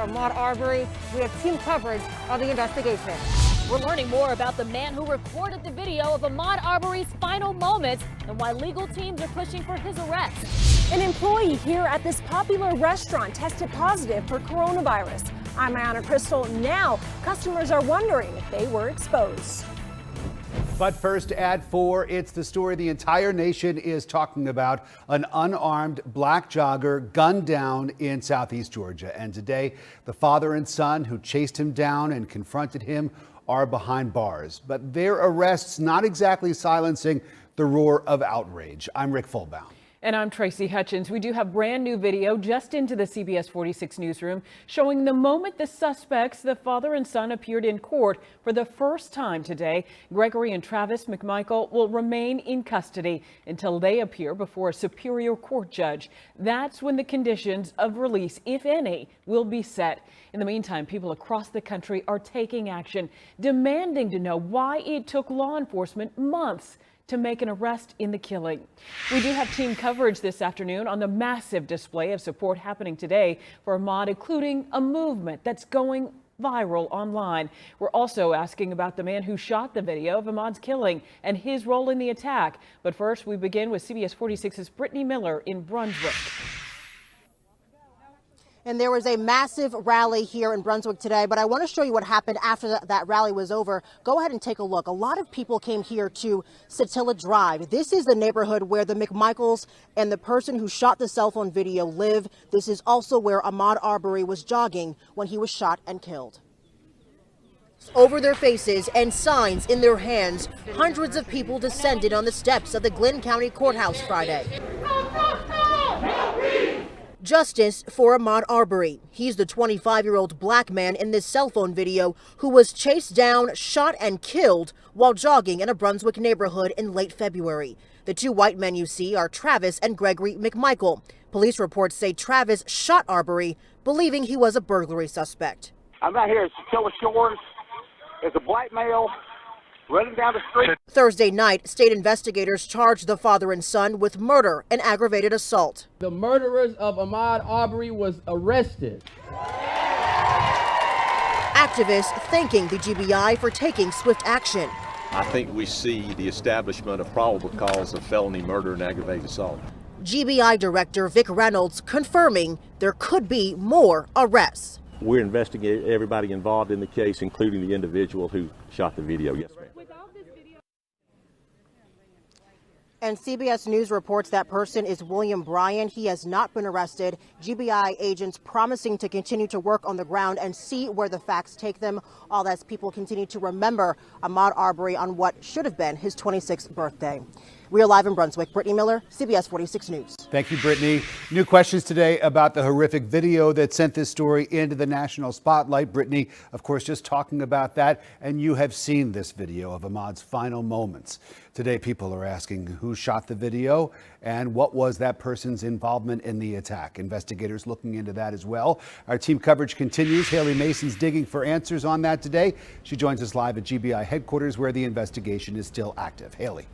Ahmaud Arbery. We have team coverage of the investigation. We're learning more about the man who recorded the video of Ahmaud Arbery's final moments and why legal teams are pushing for his arrest. An employee here at this popular restaurant tested positive for coronavirus. I'm Ayana Crystal. Now, customers are wondering if they were exposed. But first at 4, it's the story the entire nation is talking about. An unarmed black jogger gunned down in southeast Georgia. And today, the father and son who chased him down and confronted him are behind bars. But their arrests not exactly silencing the roar of outrage. I'm Rick Fulbaum. And I'm Tracy Hutchins. We do have brand new video just into the CBS 46 newsroom showing the moment the suspects, the father and son, appeared in court for the first time today. Gregory and Travis McMichael will remain in custody until they appear before a Superior Court judge. That's when the conditions of release, if any, will be set. In the meantime, people across the country are taking action, demanding to know why it took law enforcement months to make an arrest in the killing. We do have team coverage this afternoon on the massive display of support happening today for Ahmaud, including a movement that's going viral online. We're also asking about the man who shot the video of Ahmaud's killing and his role in the attack. But first, we begin with CBS 46's Brittany Miller in Brunswick. And there was a massive rally here in Brunswick today, but I want to show you what happened after that rally was over. Go ahead and take a look. A lot of people came here to Satilla Drive. This is the neighborhood where the McMichaels and the person who shot the cell phone video live. This is also where Ahmaud Arbery was jogging when he was shot and killed. Over their faces and signs in their hands, hundreds of people descended on the steps of the Glynn County Courthouse Friday. Justice for Ahmaud Arbery. He's the 25-year-old black man in this cell phone video who was chased down, shot, and killed while jogging in a Brunswick neighborhood in late February. The two white men you see are Travis and Gregory McMichael. Police reports say Travis shot Arbery, believing he was a burglary suspect. I'm out here at Satilla Shores. There's a black male running down the street. Thursday night, state investigators charged the father and son with murder and aggravated assault. The murderers of Ahmaud Arbery was arrested. Activists thanking the GBI for taking swift action. I think we see the establishment of probable cause of felony murder and aggravated assault. GBI Director Vic Reynolds confirming there could be more arrests. We're investigating everybody involved in the case, including the individual who shot the video. Yes, ma'am. And CBS News reports that person is William Bryan. He has not been arrested. GBI agents promising to continue to work on the ground and see where the facts take them, all as people continue to remember Ahmaud Arbery on what should have been his 26th birthday. We are live in Brunswick. Brittany Miller, CBS 46 News. Thank you, Brittany. New questions today about the horrific video that sent this story into the national spotlight. Brittany, of course, just talking about that. And you have seen this video of Ahmaud's final moments. Today, people are asking who shot the video and what was that person's involvement in the attack. Investigators looking into that as well. Our team coverage continues. Haley Mason's digging for answers on that today. She joins us live at GBI headquarters where the investigation is still active. Haley.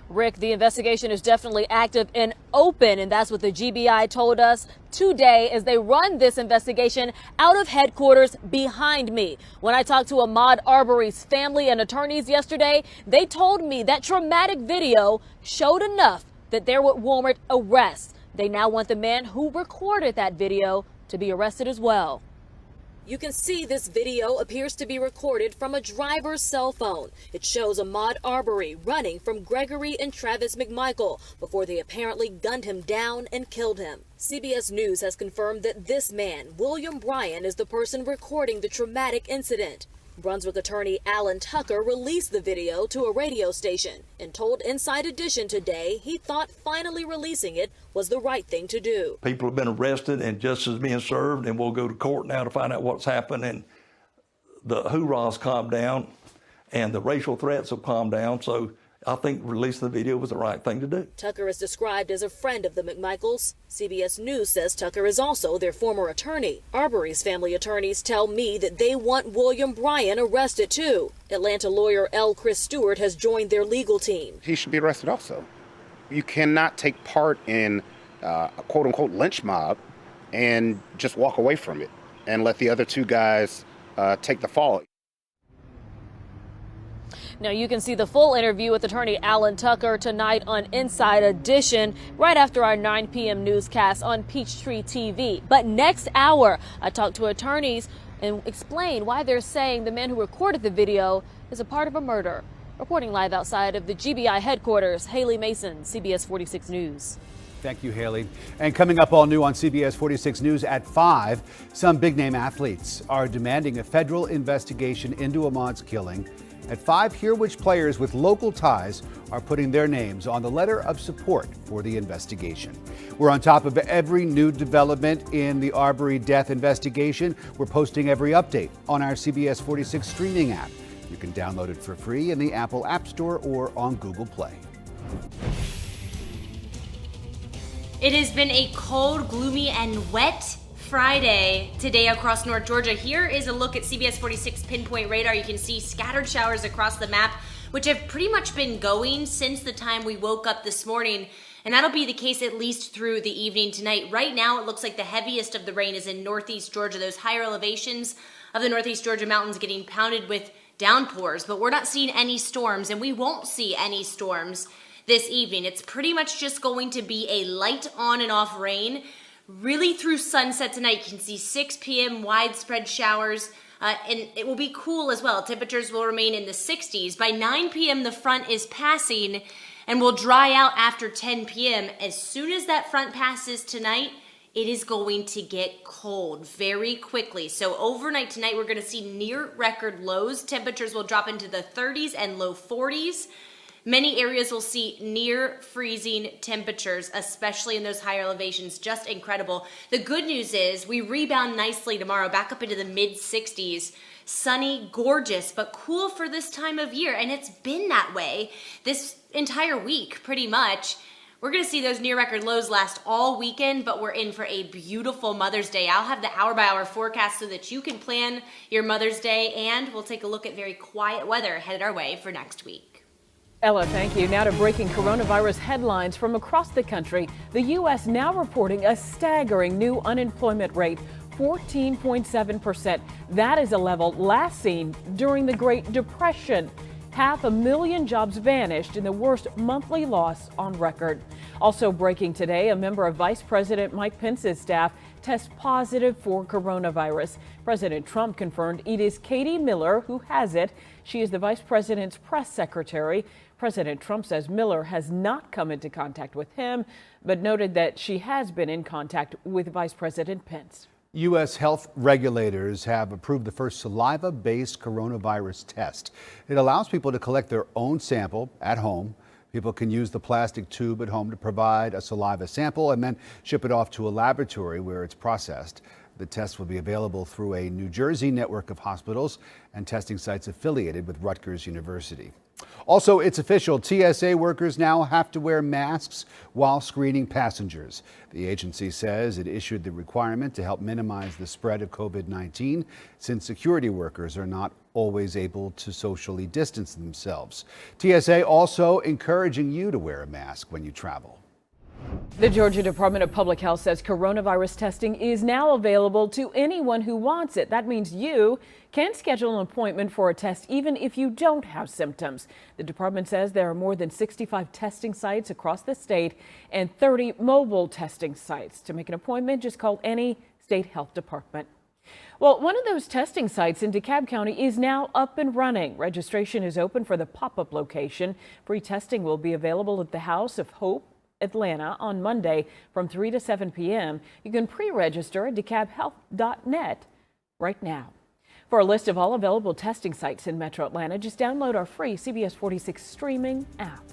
Rick, the investigation is definitely active and open, and that's what the GBI told us today as they run this investigation out of headquarters behind me. When I talked to Ahmaud Arbery's family and attorneys yesterday, they told me that traumatic video showed enough that there would warrant arrest. They now want the man who recorded that video to be arrested as well. You can see this video appears to be recorded from a driver's cell phone. It shows Ahmaud Arbery running from Gregory and Travis McMichael before they apparently gunned him down and killed him. CBS News has confirmed that this man, William Bryan, is the person recording the traumatic incident. Brunswick attorney Alan Tucker released the video to a radio station and told Inside Edition today he thought finally releasing it was the right thing to do. People have been arrested and justice is being served, and we'll go to court now to find out what's happened. And the hoorahs calmed down and the racial threats have calmed down. So I think releasing the video was the right thing to do. Tucker is described as a friend of the McMichaels. CBS News says Tucker is also their former attorney. Arbery's family attorneys tell me that they want William Bryan arrested too. Atlanta lawyer L. Chris Stewart has joined their legal team. He should be arrested also. You cannot take part in a quote-unquote lynch mob and just walk away from it and let the other two guys take the fall. Now, you can see the full interview with attorney Alan Tucker tonight on Inside Edition, right after our 9 p.m. newscast on Peachtree TV. But next hour, I talk to attorneys and explain why they're saying the man who recorded the video is a part of a murder. Reporting live outside of the GBI headquarters, Haley Mason, CBS 46 News. Thank you, Haley. And coming up all new on CBS 46 News at 5, some big-name athletes are demanding a federal investigation into Ahmaud's killing. At 5, hear which players with local ties are putting their names on the letter of support for the investigation. We're on top of every new development in the Arbery death investigation. We're posting every update on our CBS 46 streaming app. You can download it for free in the Apple App Store or on Google Play. It has been a cold, gloomy, and wet Friday today across North Georgia. Here is a look at CBS 46 pinpoint radar. You can see scattered showers across the map, which have pretty much been going since the time we woke up this morning. And that'll be the case at least through the evening tonight. Right now, it looks like the heaviest of the rain is in northeast Georgia. Those higher elevations of the northeast Georgia mountains getting pounded with downpours. But we're not seeing any storms, and we won't see any storms this evening. It's pretty much just going to be a light on and off rain. Really through sunset tonight, you can see 6 p.m. widespread showers, and it will be cool as well. Temperatures will remain in the 60s. By 9 p.m., the front is passing and will dry out after 10 p.m. As soon as that front passes tonight, it is going to get cold very quickly. So overnight tonight, we're going to see near record lows. Temperatures will drop into the 30s and low 40s. Many areas will see near freezing temperatures, especially in those higher elevations. Just incredible. The good news is we rebound nicely tomorrow, back up into the mid 60s. Sunny, gorgeous, but cool for this time of year. And it's been that way this entire week, pretty much. We're going to see those near record lows last all weekend, but we're in for a beautiful Mother's Day. I'll have the hour-by-hour forecast so that you can plan your Mother's Day, and we'll take a look at very quiet weather headed our way for next week. Ella, thank you. Now to breaking coronavirus headlines from across the country. The U.S. now reporting a staggering new unemployment rate, 14.7%. That is a level last seen during the Great Depression. 500,000 jobs vanished in the worst monthly loss on record. Also breaking today, a member of Vice President Mike Pence's staff tests positive for coronavirus. President Trump confirmed it is Katie Miller who has it. She is the vice president's press secretary. President Trump says Miller has not come into contact with him, but noted that she has been in contact with Vice President Pence. U.S. health regulators have approved the first saliva-based coronavirus test. It allows people to collect their own sample at home. People can use the plastic tube at home to provide a saliva sample and then ship it off to a laboratory where it's processed. The test will be available through a New Jersey network of hospitals and testing sites affiliated with Rutgers University. Also, it's official. TSA workers now have to wear masks while screening passengers. The agency says it issued the requirement to help minimize the spread of COVID-19 since security workers are not always able to socially distance themselves. TSA also encouraging you to wear a mask when you travel. The Georgia Department of Public Health says coronavirus testing is now available to anyone who wants it. That means you can schedule an appointment for a test even if you don't have symptoms. The department says there are more than 65 testing sites across the state and 30 mobile testing sites. To make an appointment, just call any state health department. Well, one of those testing sites in DeKalb County is now up and running. Registration is open for the pop-up location. Free testing will be available at the House of Hope, Atlanta on Monday from 3 to 7 p.m. You can pre-register at DeKalbHealth.net right now. For a list of all available testing sites in Metro Atlanta, just download our free CBS 46 streaming app.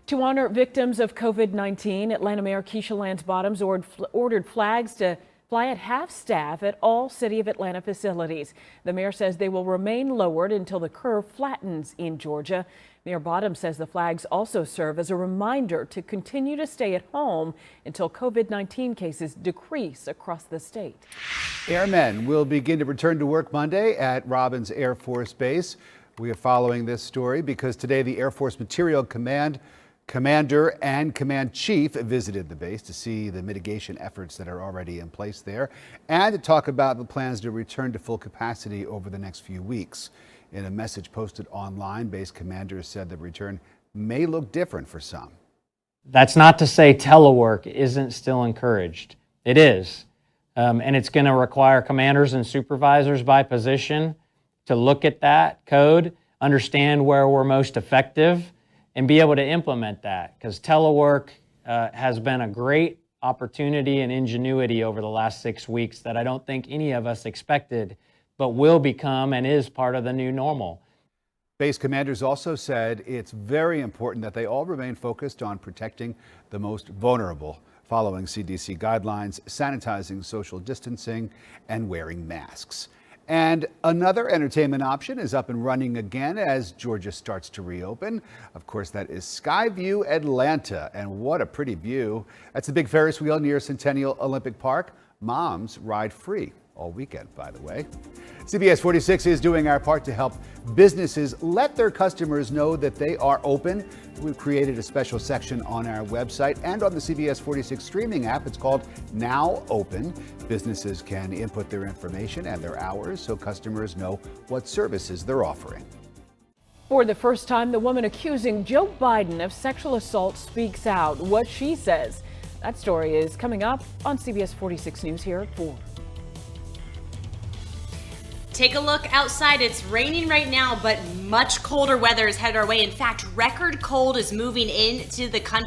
To honor victims of COVID-19, Atlanta Mayor Keisha Lance Bottoms ordered flags to fly at half staff at all City of Atlanta facilities. The mayor says they will remain lowered until the curve flattens in Georgia. Mayor Bottoms says the flags also serve as a reminder to continue to stay at home until COVID-19 cases decrease across the state. Airmen will begin to return to work Monday at Robins Air Force Base. We are following this story because today the Air Force Materiel Command Commander and Command Chief visited the base to see the mitigation efforts that are already in place there and to talk about the plans to return to full capacity over the next few weeks. In a message posted online, base commanders said the return may look different for some. That's not to say telework isn't still encouraged. It is. And it's going to require commanders and supervisors by position to look at that code, understand where we're most effective, and be able to implement that. Because telework has been a great opportunity and ingenuity over the last 6 weeks that I don't think any of us expected, but will become and is part of the new normal. Base commanders also said it's very important that they all remain focused on protecting the most vulnerable, following CDC guidelines, sanitizing, social distancing, and wearing masks. And another entertainment option is up and running again as Georgia starts to reopen. Of course, that is Skyview Atlanta. And what a pretty view. That's the big Ferris wheel near Centennial Olympic Park. Moms ride free all weekend, by the way. CBS 46 is doing our part to help businesses let their customers know that they are open. We've created a special section on our website and on the CBS 46 streaming app. It's called Now Open. Businesses can input their information and their hours so customers know what services they're offering. For the first time, the woman accusing Joe Biden of sexual assault speaks out. What she says. That story is coming up on CBS 46 News here at 4. Take a look outside. It's raining right now, but much colder weather is headed our way. In fact, record cold is moving into the country.